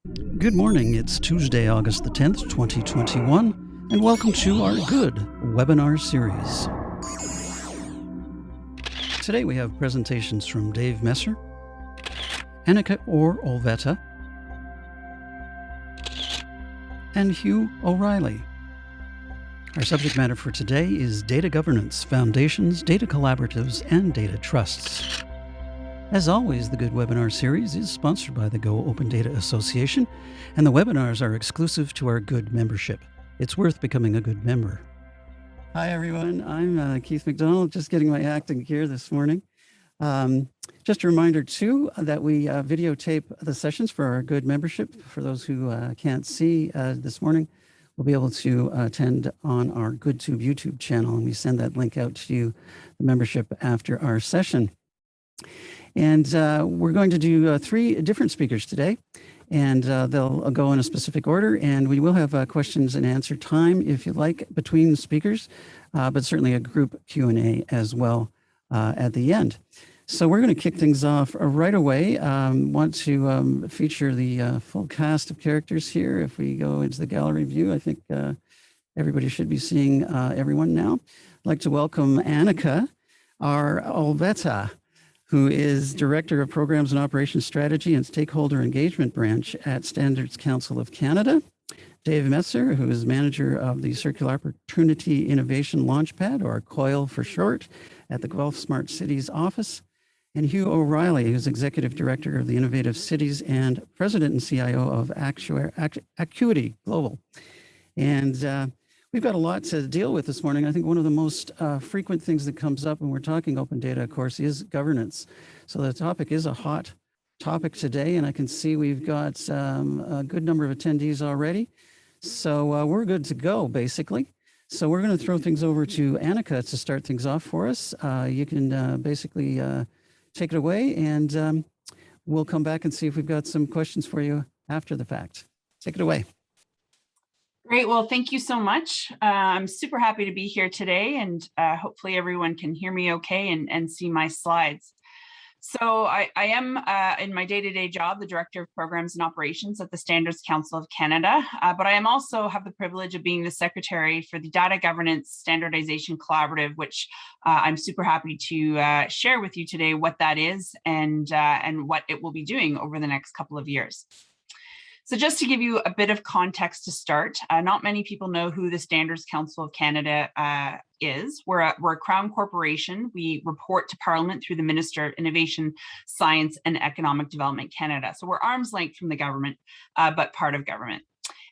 Good morning, it's Tuesday, August the 10th, 2021, and welcome to our Good webinar series. Today we have presentations from Dave Messer, Anneke Auer-Olvera, and Hugh O'Reilly. Our subject matter for today is data governance, foundations, data collaboratives, and data trusts. As always, the Good Webinar series is sponsored by the Go Open Data Association, and the webinars are exclusive to our Good membership. It's worth becoming a Good member. Hi, everyone. I'm Keith McDonald, just getting my acting gear this morning. Just a reminder, too, that we videotape the sessions for our Good membership. For those who can't see this morning, we'll be able to attend on our GoodTube YouTube channel, and we send that link out to you, the membership, after our session. And we're going to do three different speakers today, and they'll go in a specific order, and we will have questions and answer time, if you like, between the speakers, but certainly a group Q&A as well at the end. So we're going to kick things off right away. Want to feature the full cast of characters here. If we go into the gallery view, I think everybody should be seeing everyone now. I'd like to welcome Anneke Auer-Olvera, who is Director of Programs and Operations Strategy and Stakeholder Engagement Branch at Standards Council of Canada. Dave Messer, who is Manager of the Circular Opportunity Innovation Launchpad, or COIL for short, at the Guelph Smart Cities office. And Hugh O'Reilly, who's Executive Director of the Innovate Cities and President and CIO of Acuity Global. And we've got a lot to deal with this morning. I think one of the most frequent things that comes up when we're talking open data, of course, is governance. So the topic is a hot topic today, and I can see we've got a good number of attendees already. So we're good to go, basically. So we're going to throw things over to Anneke to start things off for us. You can basically take it away, and we'll come back and see if we've got some questions for you after the fact. Take it away. Great. Well, thank you so much. I'm super happy to be here today, and hopefully everyone can hear me okay and see my slides. So I am, in my day-to-day job, the Director of Programs and Operations at the Standards Council of Canada, but I am also have the privilege of being the Secretary for the Data Governance Standardization Collaborative, which I'm super happy to share with you today what that is and what it will be doing over the next couple of years. So just to give you a bit of context to start, not many people know who the Standards Council of Canada is. We're a Crown corporation. We report to Parliament through the Minister of Innovation, Science and Economic Development Canada. So we're arm's length from the government, but part of government.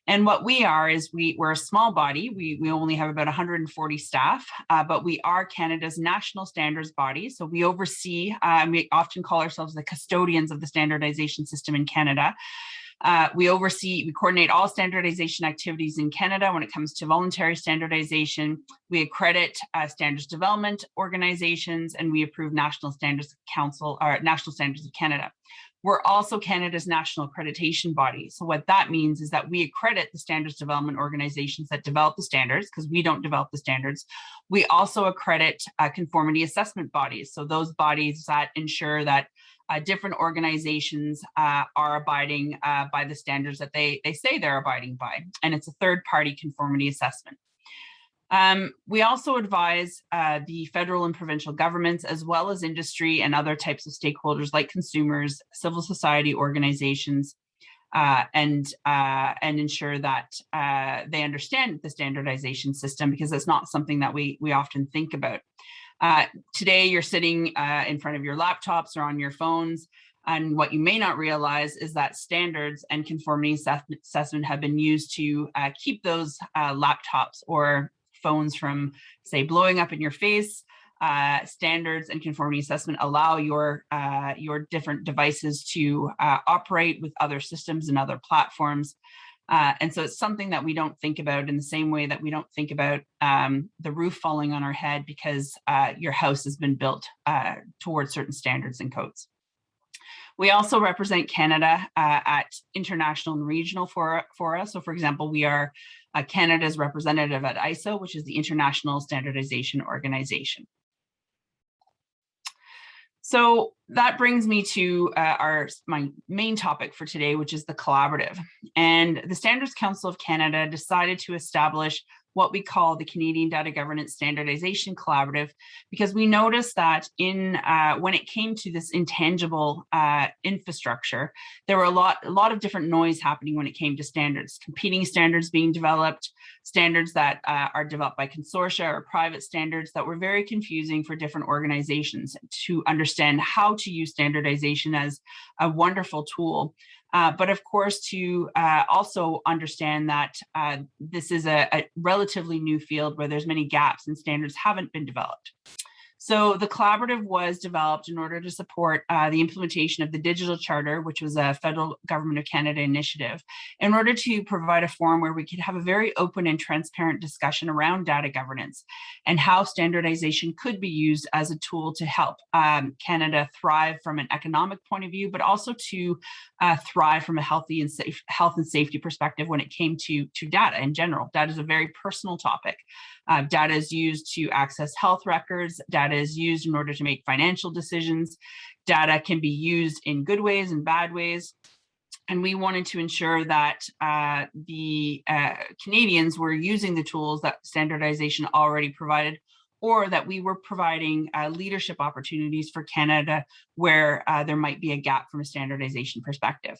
And what we are is we're a small body. We only have about 140 staff, but we are Canada's national standards body. So we oversee, we often call ourselves the custodians of the standardization system in Canada. We coordinate all standardization activities in Canada when it comes to voluntary standardization. We accredit standards development organizations, and we approve National Standards Council, or National Standards of Canada. We're also Canada's national accreditation body. So what that means is that we accredit the standards development organizations that develop the standards, because we don't develop the standards. We also accredit conformity assessment bodies. So those bodies that ensure that different organizations are abiding by the standards that they say they're abiding by. And it's a third-party conformity assessment. We also advise the federal and provincial governments, as well as industry and other types of stakeholders like consumers, civil society organizations, and ensure that they understand the standardization system, because it's not something that we often think about. Today, you're sitting in front of your laptops or on your phones, and what you may not realize is that standards and conformity assessment have been used to keep those laptops or phones from, say, blowing up in your face. Standards and conformity assessment allow your different devices to operate with other systems and other platforms. And so it's something that we don't think about in the same way that we don't think about the roof falling on our head because your house has been built towards certain standards and codes. We also represent Canada at international and regional fora. So for example, we are Canada's representative at ISO, which is the International Standardization Organization. So that brings me to my main topic for today, which is the collaborative. And the Standards Council of Canada decided to establish what we call the Canadian Data Governance Standardization Collaborative, because we noticed that when it came to this intangible infrastructure, there were a lot of different noise happening when it came to standards, competing standards being developed, standards that are developed by consortia or private standards that were very confusing for different organizations to understand how to use standardization as a wonderful tool. But of course, to also understand that this is a relatively new field where there's many gaps and standards haven't been developed. So the collaborative was developed in order to support the implementation of the Digital Charter, which was a federal government of Canada initiative, in order to provide a forum where we could have a very open and transparent discussion around data governance and how standardization could be used as a tool to help Canada thrive from an economic point of view, but also to thrive from a health and safety perspective when it came to data in general. Data is a very personal topic. Data is used to access health records. Data is used in order to make financial decisions. Data can be used in good ways and bad ways. And we wanted to ensure that the Canadians were using the tools that standardization already provided, or that we were providing leadership opportunities for Canada where there might be a gap from a standardization perspective.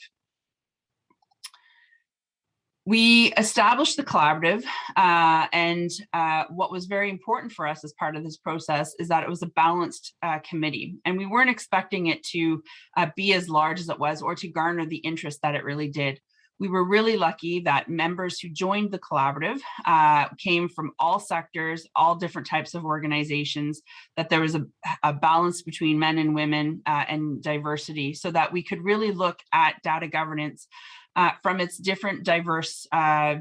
We established the collaborative, and what was very important for us as part of this process is that it was a balanced committee, and we weren't expecting it to be as large as it was or to garner the interest that it really did. We were really lucky that members who joined the collaborative came from all sectors, all different types of organizations, that there was a balance between men and women and diversity, so that we could really look at data governance from its different diverse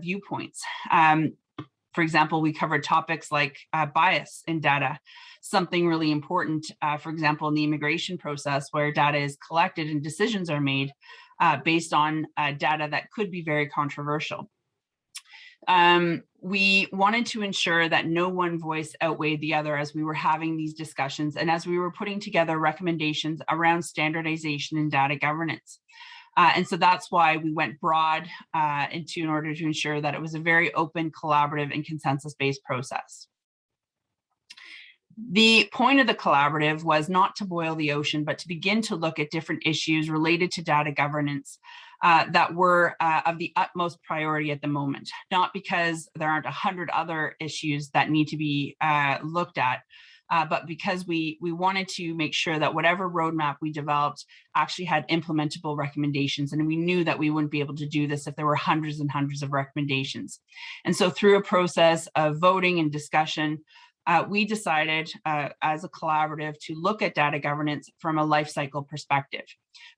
viewpoints. For example, we covered topics like bias in data, something really important, for example, in the immigration process, where data is collected and decisions are made based on data that could be very controversial. We wanted to ensure that no one voice outweighed the other as we were having these discussions and as we were putting together recommendations around standardization and data governance. And so that's why we went broad in order to ensure that it was a very open, collaborative, and consensus-based process. The point of the collaborative was not to boil the ocean, but to begin to look at different issues related to data governance that were of the utmost priority at the moment, not because there aren't 100 other issues that need to be looked at, but because we wanted to make sure that whatever roadmap we developed actually had implementable recommendations. And we knew that we wouldn't be able to do this if there were hundreds and hundreds of recommendations. And so through a process of voting and discussion, we decided as a collaborative to look at data governance from a life cycle perspective.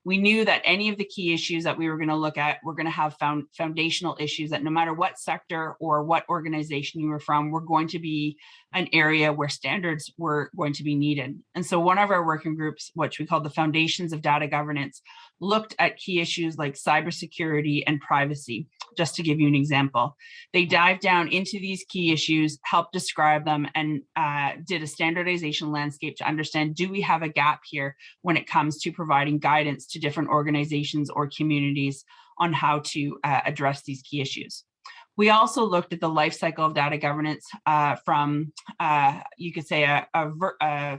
We knew that any of the key issues that we were going to look at were going to have foundational issues that no matter what sector or what organization you were from, were going to be an area where standards were going to be needed. And so one of our working groups, which we called the Foundations of Data Governance, looked at key issues like cybersecurity and privacy, just to give you an example. They dived down into these key issues, helped describe them, and did a standardization landscape to understand, do we have a gap here when it comes to providing guidance to different organizations or communities on how to address these key issues. We also looked at the life cycle of data governance from, you could say, a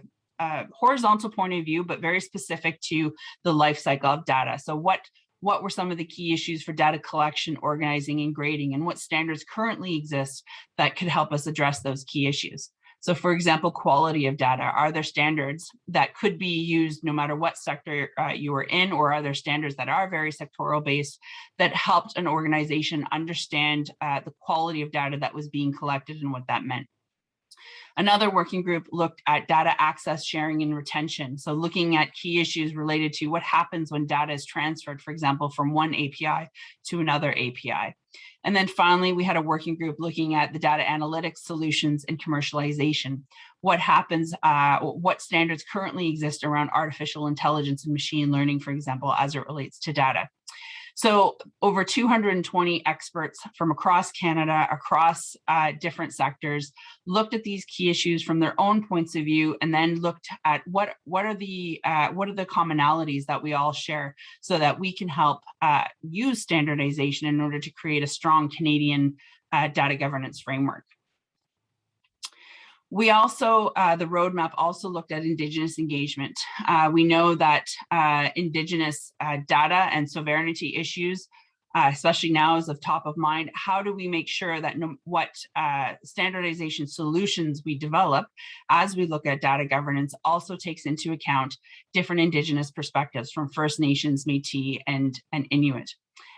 horizontal point of view, but very specific to the life cycle of data. So what were some of the key issues for data collection, organizing, and grading, and what standards currently exist that could help us address those key issues? So for example, quality of data. Are there standards that could be used no matter what sector you are in, or are there standards that are very sectoral based that helped an organization understand the quality of data that was being collected and what that meant? Another working group looked at data access, sharing, and retention. So looking at key issues related to what happens when data is transferred, for example, from one API to another API. And then finally, we had a working group looking at the data analytics solutions and commercialization. What happens, what standards currently exist around artificial intelligence and machine learning, for example, as it relates to data. So over 220 experts from across Canada, across different sectors, looked at these key issues from their own points of view, and then looked at what are the commonalities that we all share, so that we can help use standardization in order to create a strong Canadian data governance framework. We also, the roadmap also looked at Indigenous engagement. We know that Indigenous data and sovereignty issues, especially now, is of top of mind. How do we make sure that what standardization solutions we develop as we look at data governance also takes into account different Indigenous perspectives from First Nations, Métis, and Inuit?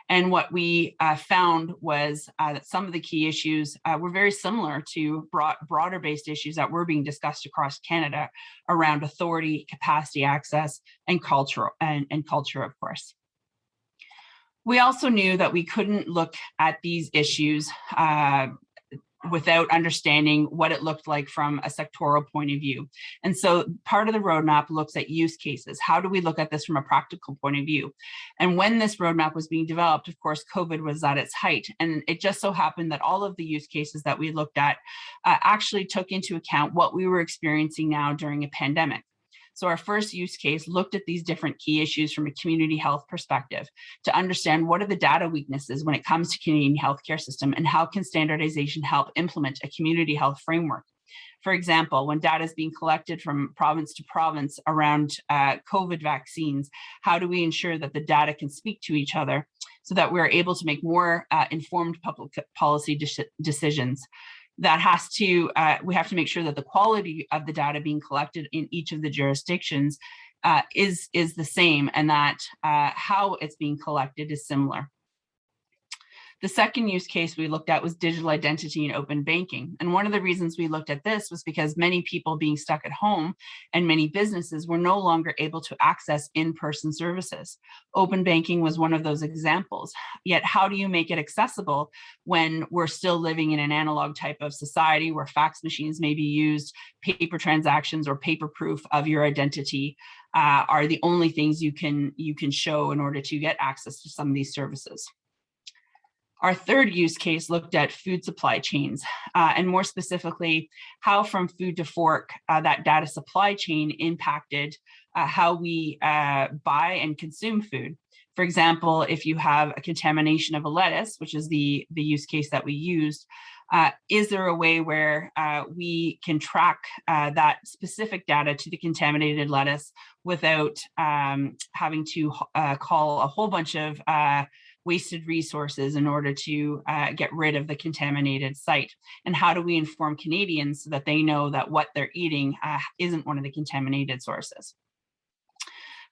And what we found was that some of the key issues were very similar to broader-based issues that were being discussed across Canada around authority, capacity, access, and culture, of course. We also knew that we couldn't look at these issues without understanding what it looked like from a sectoral point of view. And so part of the roadmap looks at use cases. How do we look at this from a practical point of view? And when this roadmap was being developed, of course, COVID was at its height. And it just so happened that all of the use cases that we looked at actually took into account what we were experiencing now during a pandemic. So our first use case looked at these different key issues from a community health perspective to understand what are the data weaknesses when it comes to Canadian healthcare system, and how can standardization help implement a community health framework. For example, when data is being collected from province to province around COVID vaccines, how do we ensure that the data can speak to each other so that we're able to make more informed public policy decisions? That has to, we have to make sure that the quality of the data being collected in each of the jurisdictions is the same, and that how it's being collected is similar. The second use case we looked at was digital identity and open banking. And one of the reasons we looked at this was because many people being stuck at home and many businesses were no longer able to access in-person services. Open banking was one of those examples. Yet how do you make it accessible when we're still living in an analog type of society where fax machines may be used, paper transactions or paper proof of your identity are the only things you can show in order to get access to some of these services. Our third use case looked at food supply chains, and more specifically, how from food to fork, that data supply chain impacted how we buy and consume food. For example, if you have a contamination of a lettuce, which is the use case that we used, is there a way where we can track that specific data to the contaminated lettuce without having to call a whole bunch of wasted resources in order to get rid of the contaminated site? And how do we inform Canadians so that they know that what they're eating isn't one of the contaminated sources?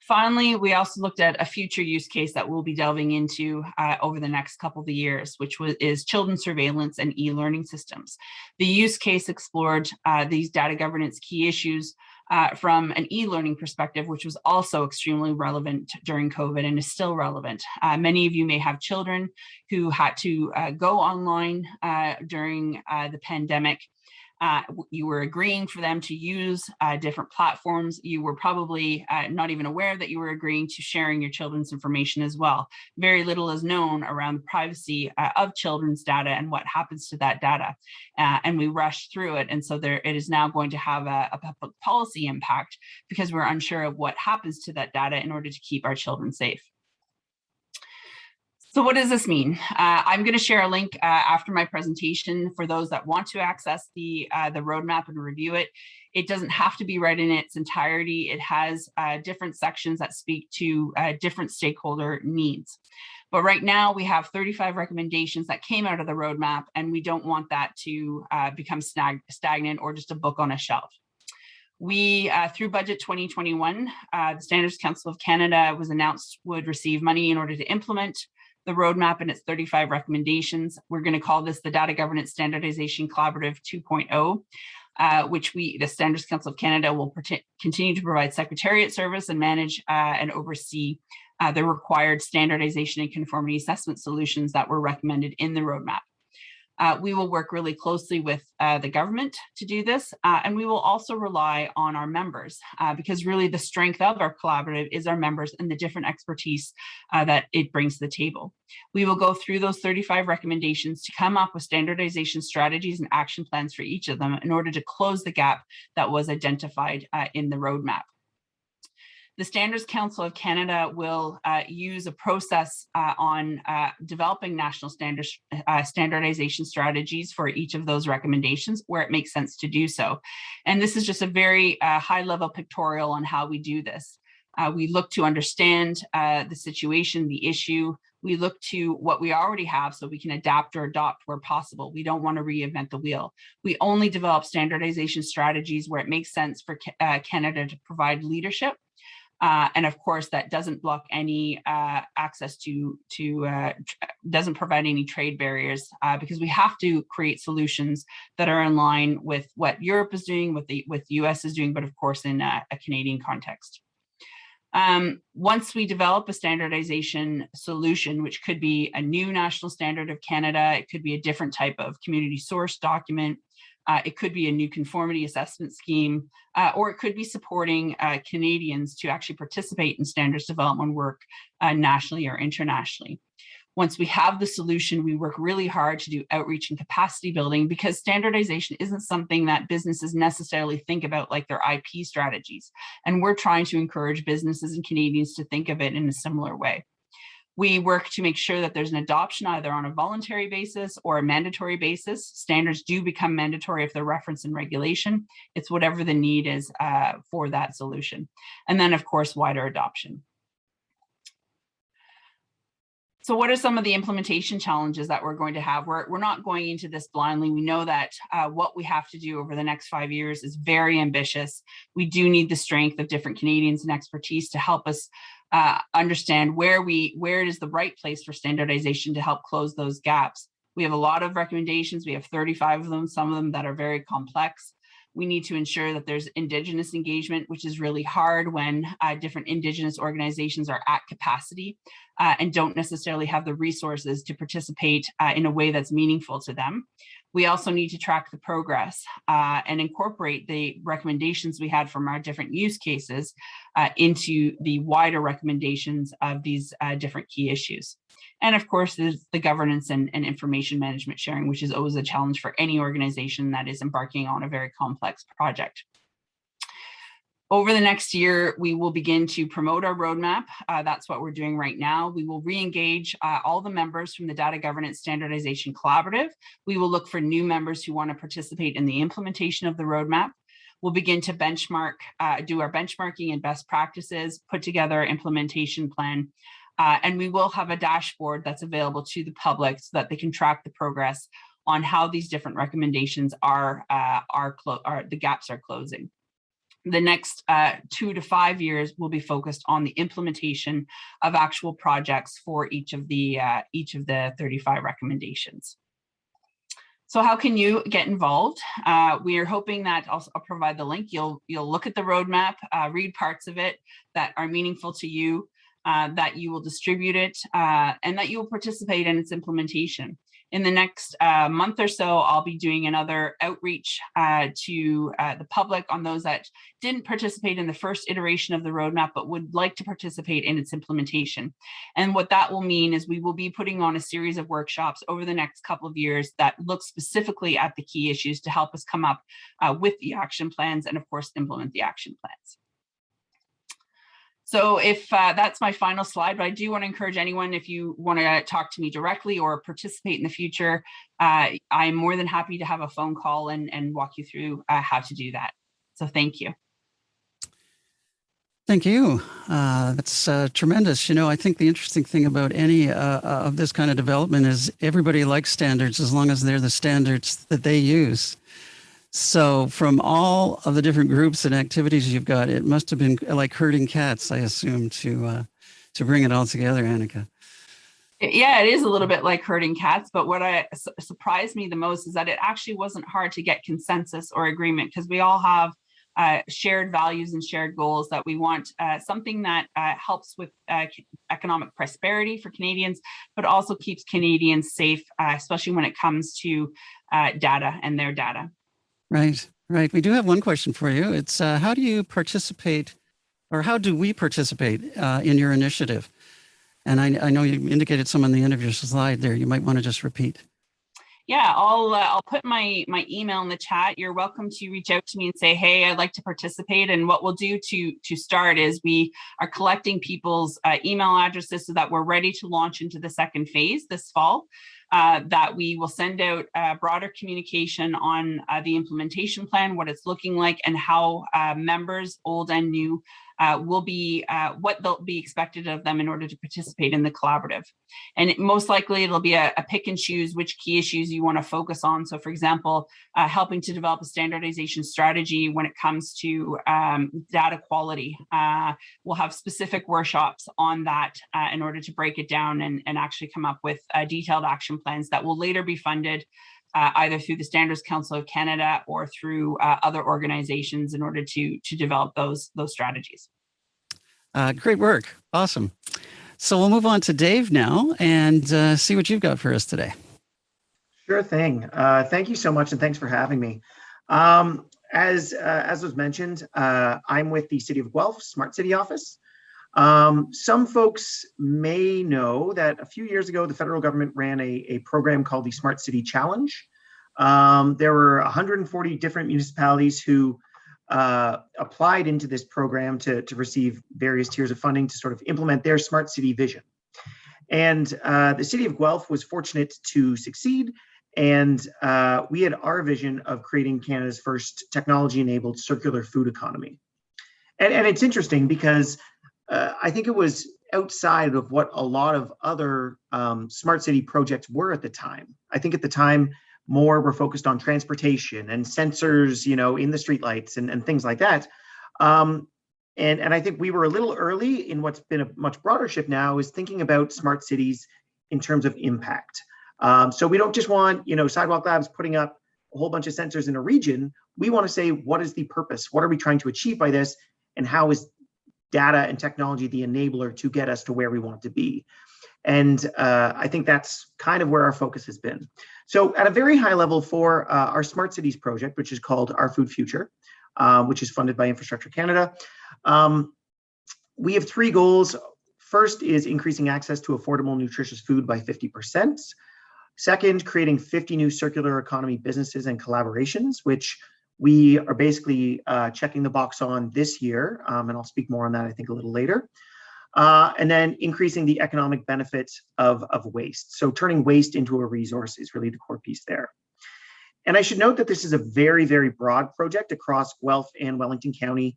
Finally, we also looked at a future use case that we'll be delving into over the next couple of years, which is children's surveillance and e-learning systems. The use case explored these data governance key issues from an e-learning perspective, which was also extremely relevant during COVID and is still relevant. Many of you may have children who had to go online during the pandemic. You were agreeing for them to use different platforms. You were probably not even aware that you were agreeing to sharing your children's information as well. Very little is known around the privacy of children's data and what happens to that data. And we rushed through it. And so it is now going to have a public policy impact because we're unsure of what happens to that data in order to keep our children safe. So what does this mean? I'm going to share a link after my presentation for those that want to access the roadmap and review it. It doesn't have to be read in its entirety. It has different sections that speak to different stakeholder needs. But right now we have 35 recommendations that came out of the roadmap, and we don't want that to become stagnant or just a book on a shelf. We, through Budget 2021, the Standards Council of Canada was announced would receive money in order to implement the roadmap and its 35 recommendations. We're going to call this the Data Governance Standardization Collaborative 2.0, which the Standards Council of Canada will continue to provide secretariat service and manage and oversee the required standardization and conformity assessment solutions that were recommended in the roadmap. We will work really closely with the government to do this, and we will also rely on our members because really the strength of our collaborative is our members and the different expertise that it brings to the table. We will go through those 35 recommendations to come up with standardization strategies and action plans for each of them in order to close the gap that was identified in the roadmap. The Standards Council of Canada will use a process on developing national standardization strategies for each of those recommendations where it makes sense to do so. And this is just a very high-level pictorial on how we do this. We look to understand the situation, the issue. We look to what we already have so we can adapt or adopt where possible. We don't want to reinvent the wheel. We only develop standardization strategies where it makes sense for Canada to provide leadership. And of course, that doesn't block any access doesn't provide any trade barriers because we have to create solutions that are in line with what Europe is doing, what the US is doing, but of course in a Canadian context. Once we develop a standardization solution, which could be a new national standard of Canada, it could be a different type of community source document, it could be a new conformity assessment scheme, or it could be supporting Canadians to actually participate in standards development work nationally or internationally. Once we have the solution, we work really hard to do outreach and capacity building because standardization isn't something that businesses necessarily think about like their IP strategies. And we're trying to encourage businesses and Canadians to think of it in a similar way. We work to make sure that there's an adoption either on a voluntary basis or a mandatory basis. Standards do become mandatory if they're referenced in regulation. It's whatever the need is for that solution. And then, of course, wider adoption. So what are some of the implementation challenges that we're going to have? We're not going into this blindly. We know that what we have to do over the next 5 years is very ambitious. We do need the strength of different Canadians and expertise to help us understand where it is the right place for standardization to help close those gaps. We have a lot of recommendations. We have 35 of them, some of them that are very complex. We need to ensure that there's Indigenous engagement, which is really hard when different Indigenous organizations are at capacity and don't necessarily have the resources to participate in a way that's meaningful to them. We also need to track the progress and incorporate the recommendations we had from our different use cases into the wider recommendations of these different key issues. And of course, there's the governance and information management sharing, which is always a challenge for any organization that is embarking on a very complex project. Over the next year, we will begin to promote our roadmap. That's what we're doing right now. We will re-engage all the members from the Data Governance Standardization Collaborative. We will look for new members who want to participate in the implementation of the roadmap. We'll begin to benchmark, do our benchmarking and best practices, put together an implementation plan, and we will have a dashboard that's available to the public so that they can track the progress on how these different recommendations the gaps are closing. The next 2 to 5 years will be focused on the implementation of actual projects for each of the 35 recommendations. So how can you get involved? We are hoping that I'll provide the link. You'll look at the roadmap, read parts of it that are meaningful to you, that you will distribute it, and that you will participate in its implementation. In the next month or so, I'll be doing another outreach to the public on those that didn't participate in the first iteration of the roadmap, but would like to participate in its implementation. And what that will mean is we will be putting on a series of workshops over the next couple of years that look specifically at the key issues to help us come up with the action plans and, of course, implement the action plans. So if that's my final slide, but I do want to encourage anyone, if you want to talk to me directly or participate in the future, I'm more than happy to have a phone call and walk you through how to do that. So thank you. Thank you. That's tremendous. You know, I think the interesting thing about any of this kind of development is everybody likes standards as long as they're the standards that they use. So from all of the different groups and activities you've got, it must have been like herding cats, I assume, to bring it all together, Anneke. Yeah, it is a little bit like herding cats, but what surprised me the most is that it actually wasn't hard to get consensus or agreement because we all have shared values and shared goals, that we want something that helps with economic prosperity for Canadians, but also keeps Canadians safe, especially when it comes to data and their data. Right, right. We do have one question for you. It's how do you participate, or how do we participate in your initiative? And I know you indicated some on the end of your slide there. You might want to just repeat. Yeah, I'll put my email in the chat. You're welcome to reach out to me and say, hey, I'd like to participate. And what we'll do to start is we are collecting people's email addresses so that we're ready to launch into the second phase this fall. That we will send out broader communication on the implementation plan, what it's looking like, and how members, old and new, will be what they'll be expected of them in order to participate in the collaborative. And most likely it'll be a pick and choose which key issues you want to focus on. So for example, helping to develop a standardization strategy when it comes to data quality. We'll have specific workshops on that in order to break it down and actually come up with detailed action plans that will later be funded either through the Standards Council of Canada or through other organizations in order to develop those strategies. Great work. Awesome. So we'll move on to Dave now and see what you've got for us today. Sure thing. Thank you so much, and thanks for having me. As was mentioned, I'm with the City of Guelph Smart City Office. Some folks may know that a few years ago, the federal government ran a program called the Smart City Challenge. There were 140 different municipalities who applied into this program to receive various tiers of funding to sort of implement their smart city vision. And the City of Guelph was fortunate to succeed. And we had our vision of creating Canada's first technology-enabled circular food economy. And it's interesting because I think it was outside of what a lot of other smart city projects were at the time. I think at the time, more were focused on transportation and sensors, you know, in the streetlights and things like that. And I think we were a little early in what's been a much broader shift now, is thinking about smart cities in terms of impact. So we don't just want, you know, Sidewalk Labs putting up a whole bunch of sensors in a region. We want to say, what is the purpose? What are we trying to achieve by this? And how is data and technology the enabler to get us to where we want to be? And I think that's kind of where our focus has been. So at a very high level for our Smart Cities project, which is called Our Food Future, which is funded by Infrastructure Canada, we have three goals. First is increasing access to affordable, nutritious food by 50%. Second, creating 50 new circular economy businesses and collaborations, which we are basically checking the box on this year, and I'll speak more on that, I think, a little later. And then increasing the economic benefits of waste. So turning waste into a resource is really the core piece there. And I should note that this is a very, very broad project across Guelph and Wellington County.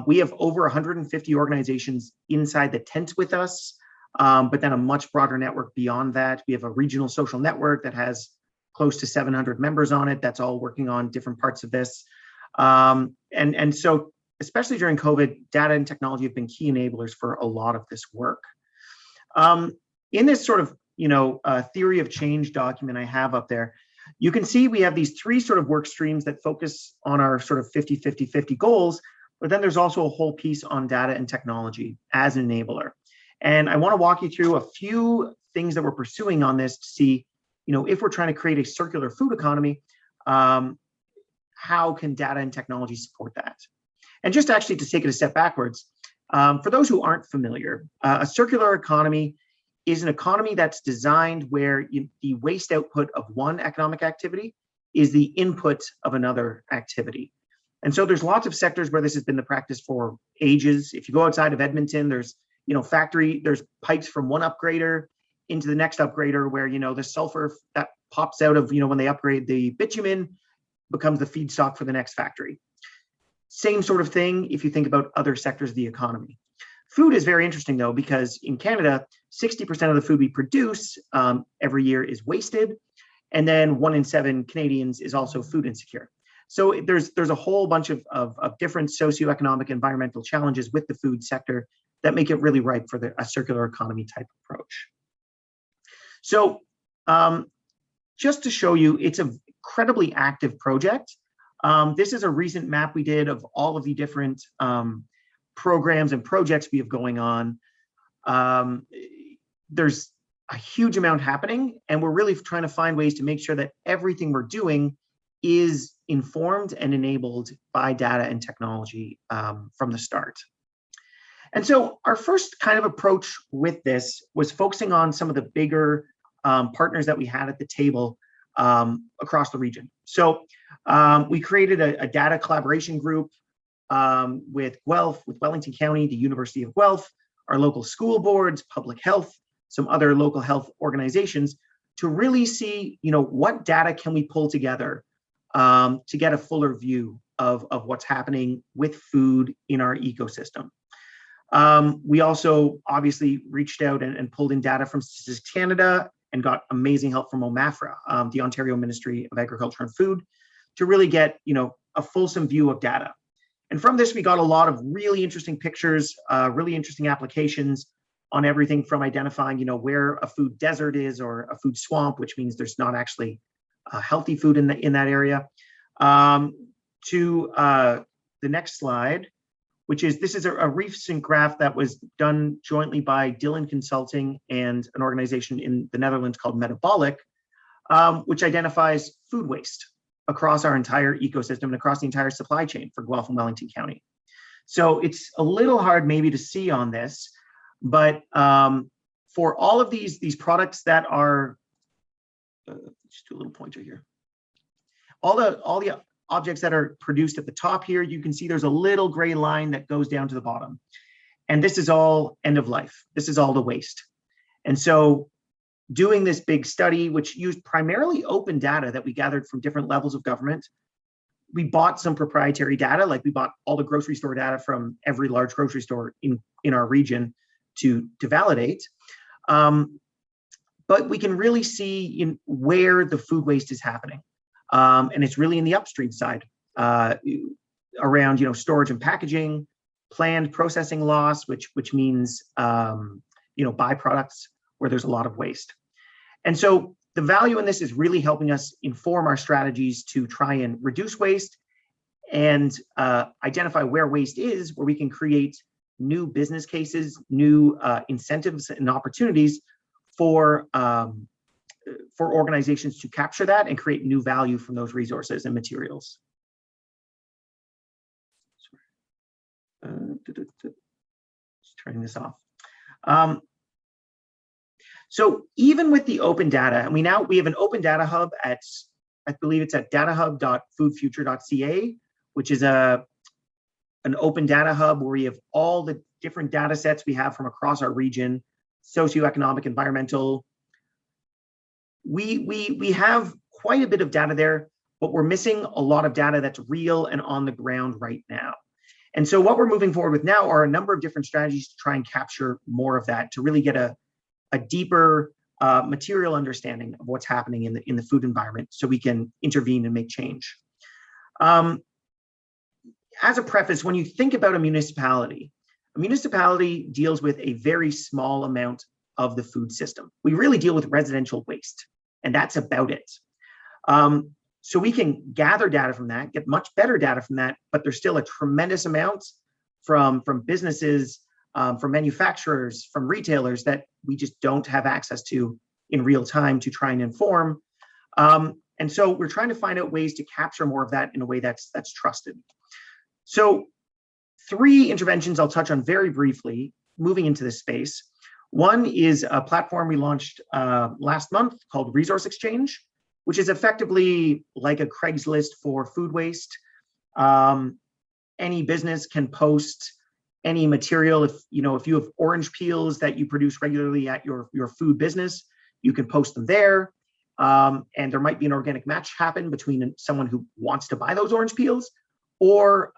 We have over 150 organizations inside the tent with us, but then a much broader network beyond that. We have a regional social network that has close to 700 members on it. That's all working on different parts of this. And so, especially during COVID, data and technology have been key enablers for a lot of this work. In this sort of, you know, theory of change document I have up there, you can see we have these three sort of work streams that focus on our sort of 50-50-50 goals, but then there's also a whole piece on data and technology as an enabler. And I want to walk you through a few things that we're pursuing on this to see, you know, if we're trying to create a circular food economy, how can data and technology support that? And just actually to take it a step backwards, for those who aren't familiar, a circular economy is an economy that's designed where the waste output of one economic activity is the input of another activity. And so there's lots of sectors where this has been the practice for ages. If you go outside of Edmonton, there's, you know, there's pipes from one upgrader into the next upgrader where, you know, the sulfur that pops out of, you know, when they upgrade the bitumen becomes the feedstock for the next factory. Same sort of thing if you think about other sectors of the economy. Food is very interesting, though, because in Canada, 60% of the food we produce every year is wasted. And then 1 in 7 Canadians is also food insecure. So there's a whole bunch of different socioeconomic environmental challenges with the food sector that make it really ripe for a circular economy type approach. So just to show you, it's an incredibly active project. This is a recent map we did of all of the different programs and projects we have going on. There's a huge amount happening, and we're really trying to find ways to make sure that everything we're doing is informed and enabled by data and technology from the start. And so our first kind of approach with this was focusing on some of the bigger partners that we had at the table across the region. So we created a data collaboration group with Guelph, with Wellington County, the University of Guelph, our local school boards, public health, some other local health organizations, to really see, what data can we pull together to get a fuller view of what's happening with food in our ecosystem. We also obviously reached out and pulled in data from Statistics Canada and got amazing help from OMAFRA, the Ontario Ministry of Agriculture and Food, to really get, a fulsome view of data. And from this, we got a lot of really interesting pictures, really interesting applications on everything from identifying, where a food desert is or a food swamp, which means there's not actually healthy food in that area, to the next slide, which is, this is a recent graph that was done jointly by Dillon Consulting and an organization in the Netherlands called Metabolic, which identifies food waste across our entire ecosystem and across the entire supply chain for Guelph and Wellington County. So it's a little hard maybe to see on this, but for all of these products that are, just do a little pointer here. All the objects that are produced at the top here, you can see there's a little gray line that goes down to the bottom. And this is all end of life. This is all the waste. And so doing this big study, which used primarily open data that we gathered from different levels of government, we bought some proprietary data, like we bought all the grocery store data from every large grocery store in our region to validate. But we can really see where the food waste is happening. And it's really in the upstream side, around storage and packaging, planned processing loss, which means byproducts where there's a lot of waste. And so the value in this is really helping us inform our strategies to try and reduce waste and identify where waste is, where we can create new business cases, new incentives and opportunities for organizations to capture that and create new value from those resources and materials. Just turning this off. So even with the open data, and we have an open data hub at, I believe it's at datahub.foodfuture.ca, which is an open data hub where we have all the different data sets we have from across our region, socioeconomic, environmental. We have quite a bit of data there, but we're missing a lot of data that's real and on the ground right now. And so what we're moving forward with now are a number of different strategies to try and capture more of that, to really get a deeper material understanding of what's happening in the food environment so we can intervene and make change. As a preface, when you think about a municipality deals with a very small amount of the food system. We really deal with residential waste, and that's about it. So we can gather data from that, get much better data from that, but there's still a tremendous amount from businesses, from manufacturers, from retailers that we just don't have access to in real time to try and inform. And so we're trying to find out ways to capture more of that in a way that's trusted. So 3 interventions I'll touch on very briefly, moving into this space. One is a platform we launched last month called Resource Exchange, which is effectively like a Craigslist for food waste. Any business can post any material. If you have orange peels that you produce regularly at your food business, you can post them there. And there might be an organic match happen between someone who wants to buy those orange peels, or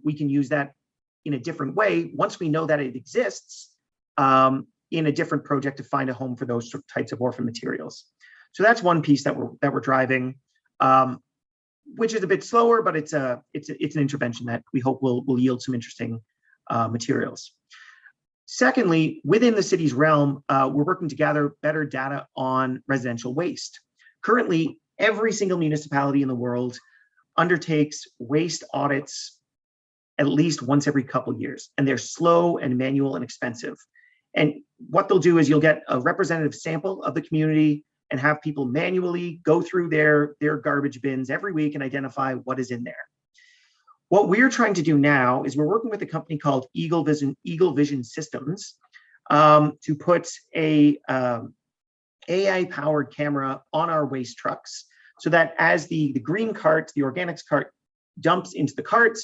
we can use that in a different way once we know that it exists in a different project to find a home for those types of orphan materials. So that's one piece that we're driving, which is a bit slower, but it's an intervention that we hope will yield some interesting materials. Secondly, within the city's realm, we're working to gather better data on residential waste. Currently, every single municipality in the world undertakes waste audits at least once every couple years, and they're slow and manual and expensive. And what they'll do is you'll get a representative sample of the community and have people manually go through their garbage bins every week and identify what is in there. What we're trying to do now is we're working with a company called Eagle Vision Systems to put a AI-powered camera on our waste trucks, so that as the green cart, the organics cart, dumps into the cart,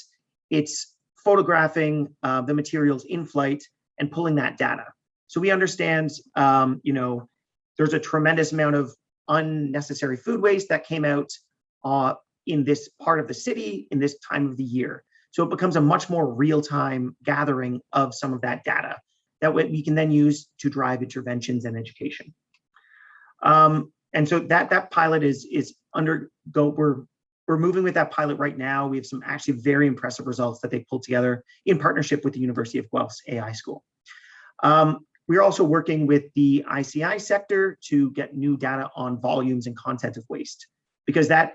it's photographing the materials in flight and pulling that data. So we understand, there's a tremendous amount of unnecessary food waste that came out in this part of the city in this time of the year. So it becomes a much more real-time gathering of some of that data that we can then use to drive interventions and education. And so that pilot we're moving with that pilot right now. We have some actually very impressive results that they pulled together in partnership with the University of Guelph's AI school. We're also working with the ICI sector to get new data on volumes and content of waste, because that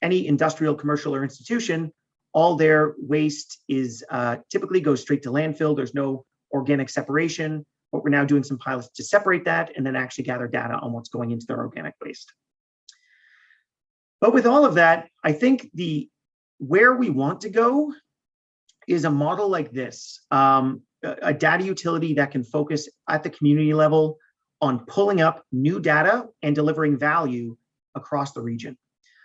any industrial, commercial, or institution, all their waste is typically goes straight to landfill. There's no organic separation, but we're now doing some pilots to separate that and then actually gather data on what's going into their organic waste. But with all of that, I think where we want to go is a model like this, a data utility that can focus at the community level on pulling up new data and delivering value across the region.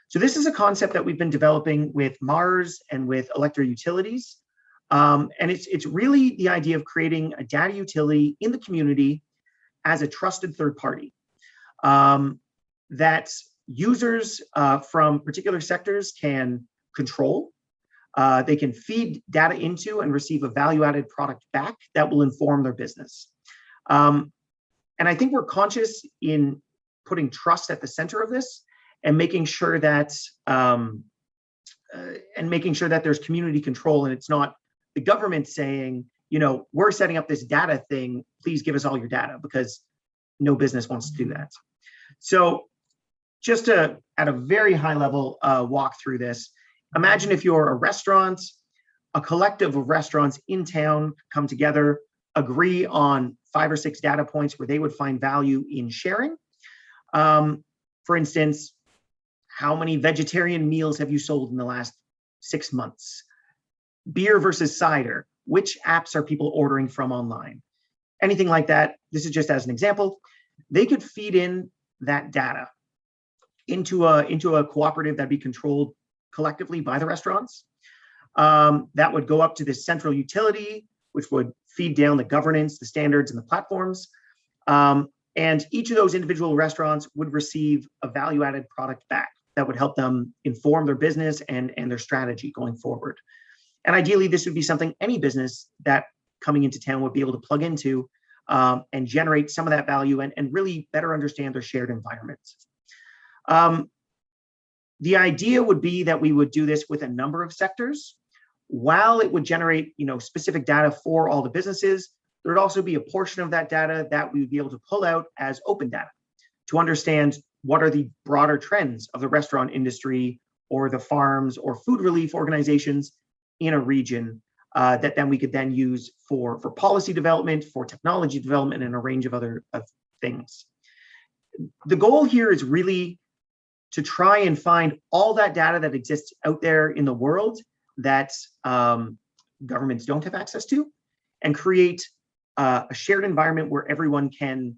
So this is a concept that we've been developing with Mars and with electric utilities. And it's really the idea of creating a data utility in the community as a trusted third party that users from particular sectors can control. They can feed data into and receive a value-added product back that will inform their business. And I think we're conscious in putting trust at the center of this and making sure that there's community control, and it's not the government saying, we're setting up this data thing, please give us all your data, because no business wants to do that. So just at a very high level walk through this, imagine if you're a restaurant, a collective of restaurants in town come together, agree on 5 or 6 data points where they would find value in sharing. For instance, how many vegetarian meals have you sold in the last 6 months? Beer versus cider, which apps are people ordering from online? Anything like that. This is just as an example. They could feed in that data into a cooperative that'd be controlled collectively by the restaurants. That would go up to this central utility, which would feed down the governance, the standards, and the platforms. And each of those individual restaurants would receive a value-added product back that would help them inform their business and their strategy going forward. And ideally, this would be something any business that coming into town would be able to plug into and generate some of that value and really better understand their shared environments. The idea would be that we would do this with a number of sectors. While it would generate, specific data for all the businesses, there would also be a portion of that data that we would be able to pull out as open data to understand what are the broader trends of the restaurant industry or the farms or food relief organizations in a region that then we could then use for policy development, for technology development, and a range of other things. The goal here is really to try and find all that data that exists out there in the world that governments don't have access to, and create a shared environment where everyone can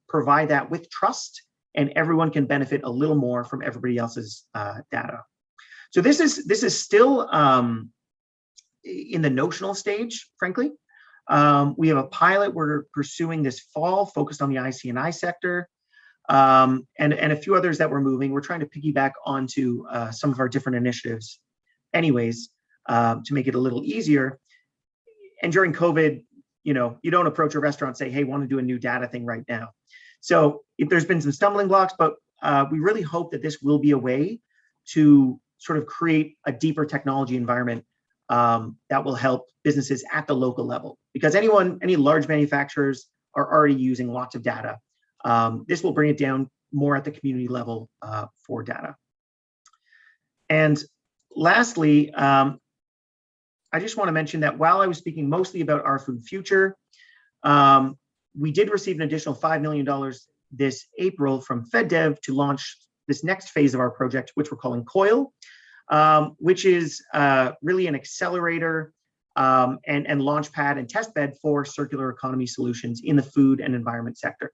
provide that with trust, and everyone can benefit a little more from everybody else's data. So this is still in the notional stage, frankly. We have a pilot we're pursuing this fall focused on the IC&I sector, and a few others that we're moving. We're trying to piggyback onto some of our different initiatives anyways, to make it a little easier. And during COVID, you don't approach a restaurant and say, hey, want to do a new data thing right now. So there's been some stumbling blocks, but we really hope that this will be a way to sort of create a deeper technology environment that will help businesses at the local level, because any large manufacturers are already using lots of data. This will bring it down more at the community level for data. And lastly, I just want to mention that while I was speaking mostly about our food future, we did receive an additional $5 million this April from FedDev to launch this next phase of our project, which we're calling COIL, which is really an accelerator and launchpad and testbed for circular economy solutions in the food and environment sector.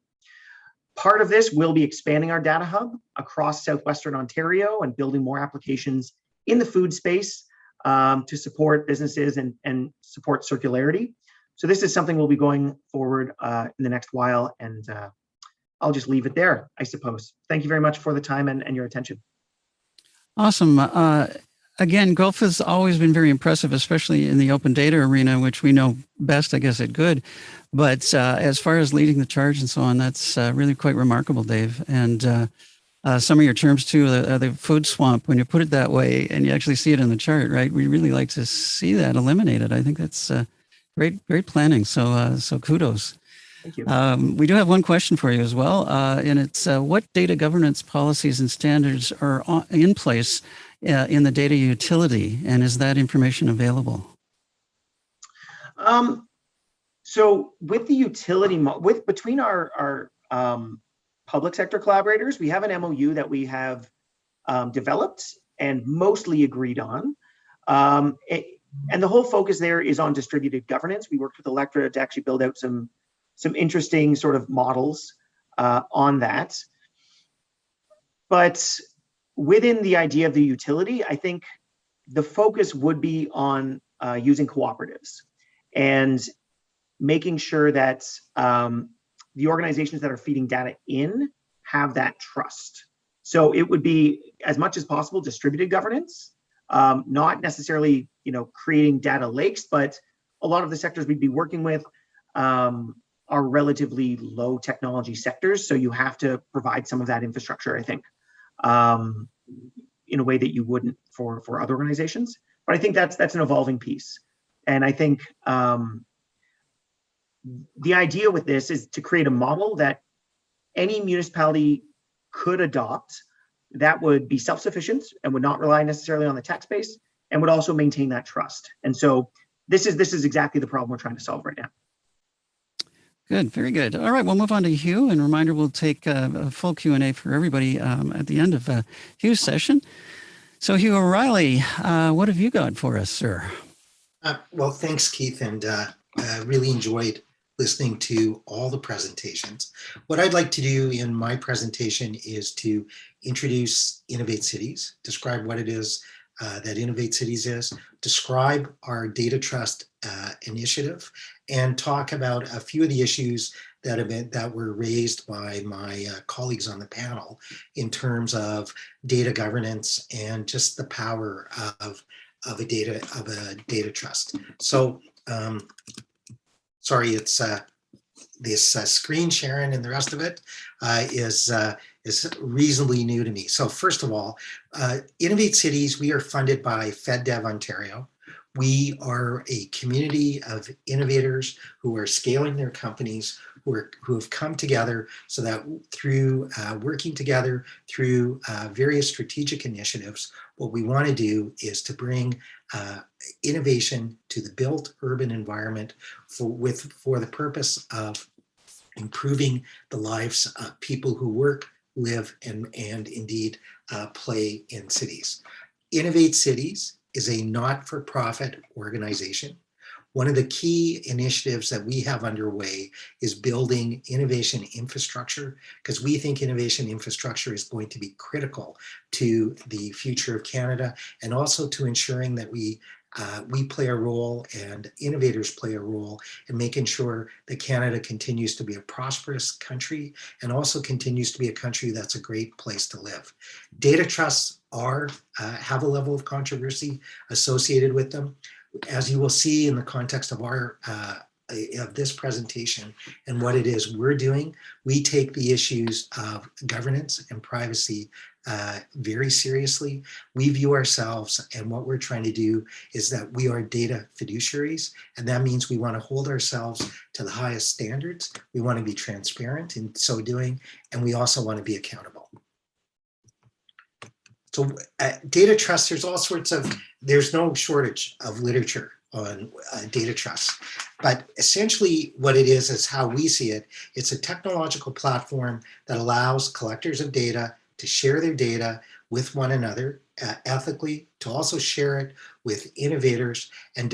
Part of this will be expanding our data hub across southwestern Ontario and building more applications in the food space to support businesses and support circularity. So this is something we'll be going forward in the next while, and I'll just leave it there, I suppose. Thank you very much for the time and your attention. Awesome. Again, Guelph has always been very impressive, especially in the open data arena, which we know best, I guess, at Good. But as far as leading the charge and so on, that's really quite remarkable, Dave. And some of your terms too, the food swamp, when you put it that way and you actually see it in the chart, right? We really like to see that eliminated. I think that's great planning. So kudos. Thank you. We do have one question for you as well, and it's what data governance policies and standards are in place in the data utility, and is that information available? So with the utility, between our public sector collaborators, we have an MOU that we have developed and mostly agreed on. And the whole focus there is on distributed governance. We worked with Electra to actually build out some interesting sort of models on that. But within the idea of the utility, I think the focus would be on using cooperatives and making sure that the organizations that are feeding data in have that trust. So it would be, as much as possible, distributed governance, not necessarily, creating data lakes, but a lot of the sectors we'd be working with are relatively low technology sectors. So you have to provide some of that infrastructure, I think, in a way that you wouldn't for other organizations. But I think that's an evolving piece. And I think the idea with this is to create a model that any municipality could adopt that would be self-sufficient and would not rely necessarily on the tax base and would also maintain that trust. And so this is exactly the problem we're trying to solve right now. Good, very good. All right, we'll move on to Hugh. And reminder, we'll take a full Q&A for everybody at the end of Hugh's session. So Hugh O'Reilly, what have you got for us, sir? Well, thanks, Keith, and really enjoyed listening to all the presentations. What I'd like to do in my presentation is to introduce Innovate Cities, describe what it is that Innovate Cities is, describe our data trust initiative, and talk about a few of the issues that were raised by my colleagues on the panel in terms of data governance and just the power of a data trust. So, sorry, it's this screen sharing and the rest of it is reasonably new to me. So first of all, Innovate Cities, we are funded by FedDev Ontario. We are a community of innovators who are scaling their companies, who have come together so that through working together through various strategic initiatives, what we want to do is to bring innovation to the built urban environment for the purpose of improving the lives of people who work, live, and indeed play in cities. Innovate Cities is a not-for-profit organization. One of the key initiatives that we have underway is building innovation infrastructure, because we think innovation infrastructure is going to be critical to the future of Canada, and also to ensuring that we play a role and innovators play a role in making sure that Canada continues to be a prosperous country and also continues to be a country that's a great place to live. Data trusts have a level of controversy associated with them. As you will see in the context of of this presentation and what it is we're doing, we take the issues of governance and privacy very seriously. We view ourselves, and what we're trying to do is that we are data fiduciaries, and that means we want to hold ourselves to the highest standards. We want to be transparent in so doing, and we also want to be accountable. So data trust, there's no shortage of literature on data trust. But essentially what it is how we see it. It's a technological platform that allows collectors of data to share their data with one another ethically, to also share it with innovators, and